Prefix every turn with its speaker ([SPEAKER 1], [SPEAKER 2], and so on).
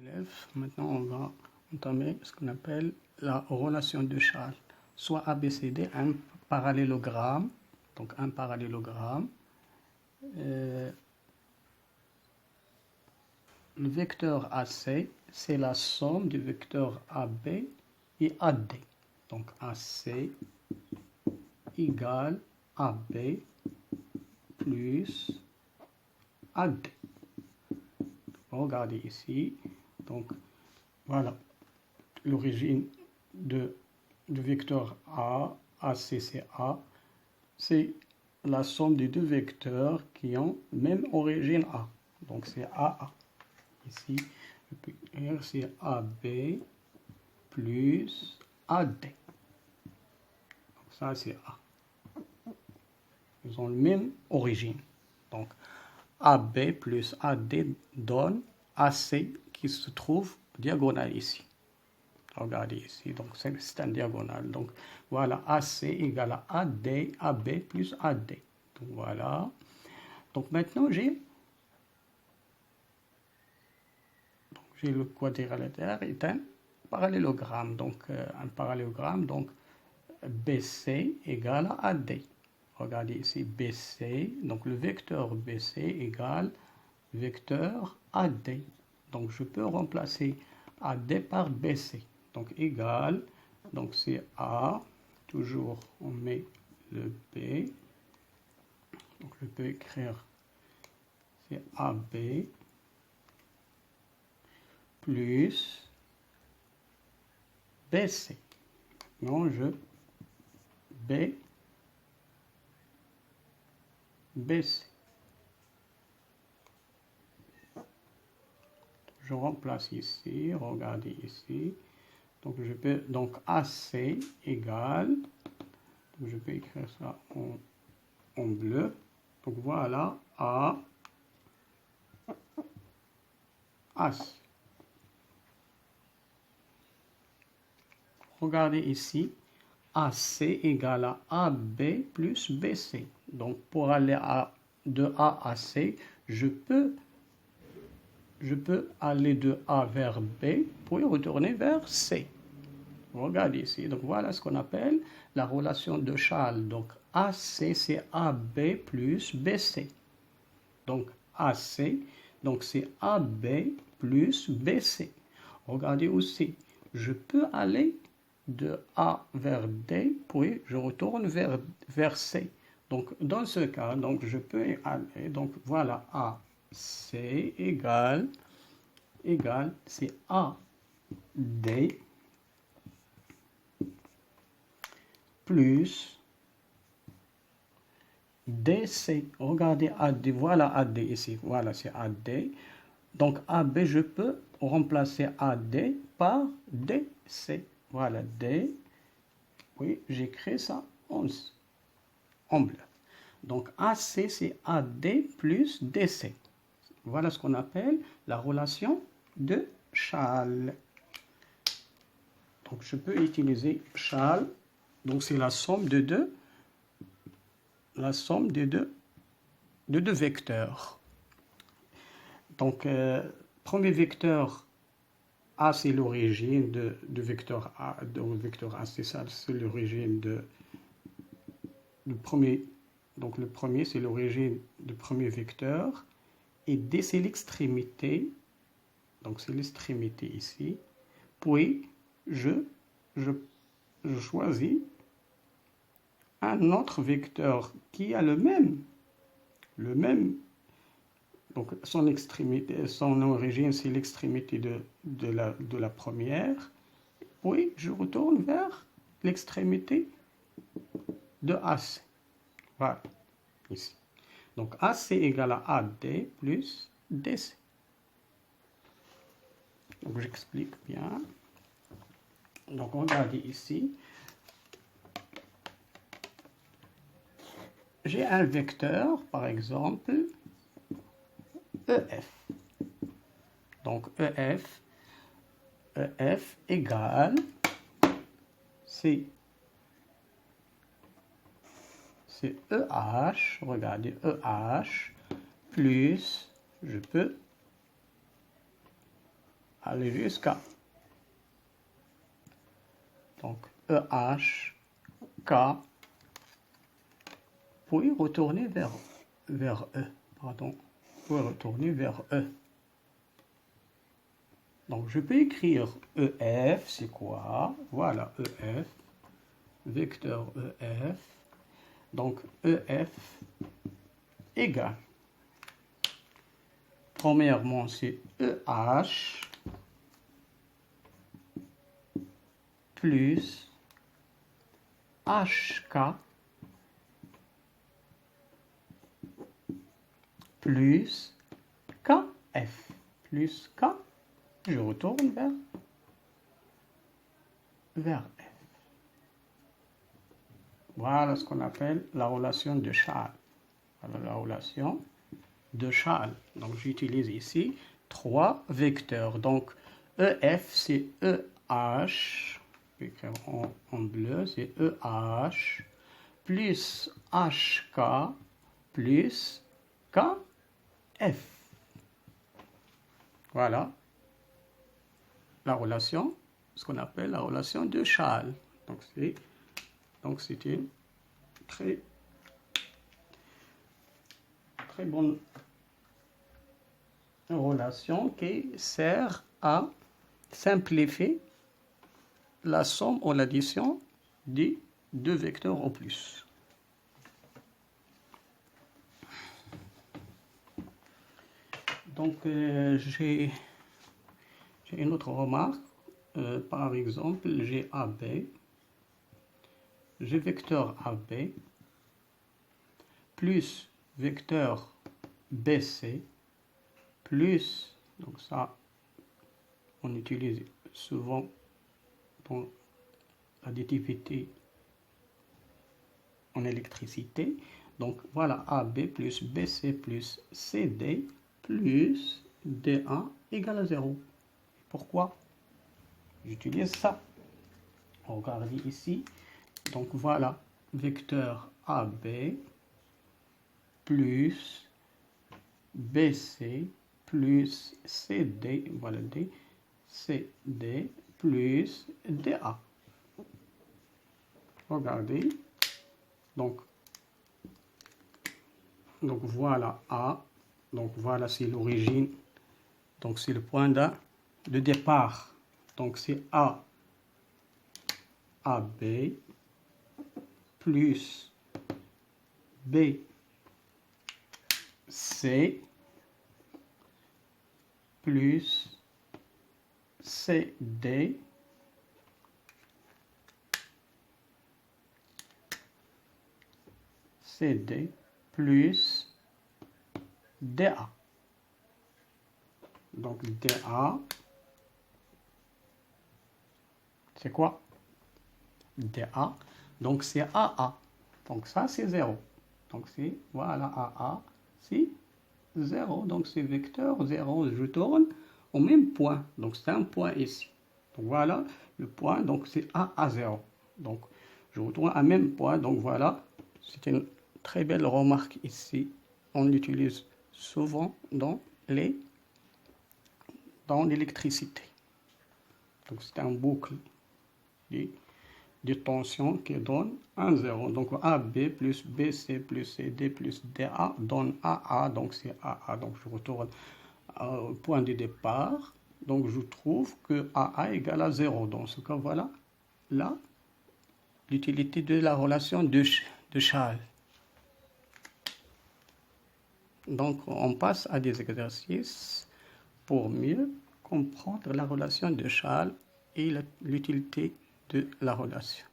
[SPEAKER 1] élèves, maintenant on va entamer ce qu'on appelle la relation de Charles. Soit ABCD, un parallélogramme, donc un parallélogramme. Le vecteur AC, c'est la somme du vecteur AB et AD. Donc AC égale AB plus AD. Regardez ici. Donc voilà l'origine du vecteur A, AC c'est A. C'est la somme des deux vecteurs qui ont même origine A. Donc c'est AA. Ici, je peux écrire c'est AB plus AD. Donc ça c'est A. Ils ont la même origine. Donc AB plus AD donne AC qui se trouve diagonale ici. Regardez ici, donc c'est un diagonale. Donc voilà, AC égale à AD, AB plus AD. Donc voilà. Donc maintenant j'ai le quadrilatère est un parallélogramme. Donc un parallélogramme, donc BC égale à AD. Regardez ici, BC, donc le vecteur BC égale vecteur AD. Donc je peux remplacer AD par BC. Donc égal, donc c'est A, toujours on met le B. Donc je peux écrire, c'est AB plus BC. Non, BC. Je remplace ici, regardez ici. Donc je peux, donc AC égale, donc je peux écrire ça en bleu. Donc voilà, AC. Regardez ici, AC égale à AB plus BC. Donc pour aller de A à C, je peux aller de A vers B pour retourner vers C. Regardez ici. Donc voilà ce qu'on appelle la relation de Charles. Donc AC c'est AB plus BC. Donc AC, donc c'est AB plus BC. Regardez aussi, je peux aller de A vers D, puis je retourne vers C. Donc dans ce cas, donc je peux aller, donc voilà AC égale, c'est AD plus DC. Regardez AD, voilà AD ici, voilà c'est AD. Donc AB, je peux remplacer AD par DC. Voilà D. Oui, j'écris ça en bleu. Donc AC, c'est AD plus DC. Voilà ce qu'on appelle la relation de Charles. Donc je peux utiliser Charles. Donc c'est la somme de deux vecteurs. Donc premier vecteur A, c'est l'origine de vecteur A. Donc vecteur A, c'est ça, c'est l'origine du premier. Donc le premier, c'est l'origine du premier vecteur. Et D, c'est l'extrémité. Donc c'est l'extrémité ici. Puis je choisis un autre vecteur qui a le même. Donc son extrémité, son origine, c'est l'extrémité de la première. Puis je retourne vers l'extrémité de AC. Voilà, ici. Donc AC égale à AD plus DC. Donc j'explique bien. Donc regardez ici. J'ai un vecteur, par exemple, EF. Donc EF égale, c'est EH, regardez, EH, plus, je peux aller jusqu'à. Donc EH, K, puis retourner vers E. Pardon, puis retourner vers E. Donc je peux écrire EF, c'est quoi? Voilà, EF, vecteur EF. Donc EF égale. Premièrement, c'est EH plus HK plus KF plus K. Je retourne vers F. Voilà ce qu'on appelle la relation de Chasles. Voilà la relation de Chasles. Donc j'utilise ici 3 vecteurs. Donc EF c'est EH, je vais écrire en bleu, c'est EH plus HK plus KF. Voilà la relation, ce qu'on appelle la relation de Chasles. Donc c'est une très bonne relation qui sert à simplifier la somme ou l'addition des deux vecteurs au plus. Donc j'ai une autre remarque. Par exemple, j'ai AB, j'ai vecteur AB plus vecteur BC plus, donc ça on utilise souvent dans l'additivité en électricité. Donc voilà AB plus BC plus CD plus DA égale à 0. Pourquoi j'utilise ça? Regardez ici. Donc voilà vecteur AB plus BC plus CD, voilà D, CD plus DA. Regardez. Donc voilà A. Donc voilà, c'est l'origine. Donc c'est le point de départ. Donc c'est A, AB plus B, C plus CD plus DA. Donc DA, c'est quoi? DA, donc c'est AA. Donc ça c'est 0. Donc c'est, voilà, AA, c'est 0. Donc c'est vecteur 0. Je tourne au même point. Donc c'est un point ici. Donc voilà le point. Donc c'est AA0. Donc je retourne à même point. Donc voilà, c'est une très belle remarque ici. On l'utilise souvent dans l'électricité. Donc c'est un boucle de tension qui donne un 0. Donc AB plus BC plus CD plus DA donne AA. Donc c'est AA. Donc je retourne au point de départ. Donc je trouve que AA égale à 0. Dans ce cas, voilà là l'utilité de la relation de Chasles. Donc on passe à des exercices pour mieux comprendre la relation de Chasles et l'utilité de la relation.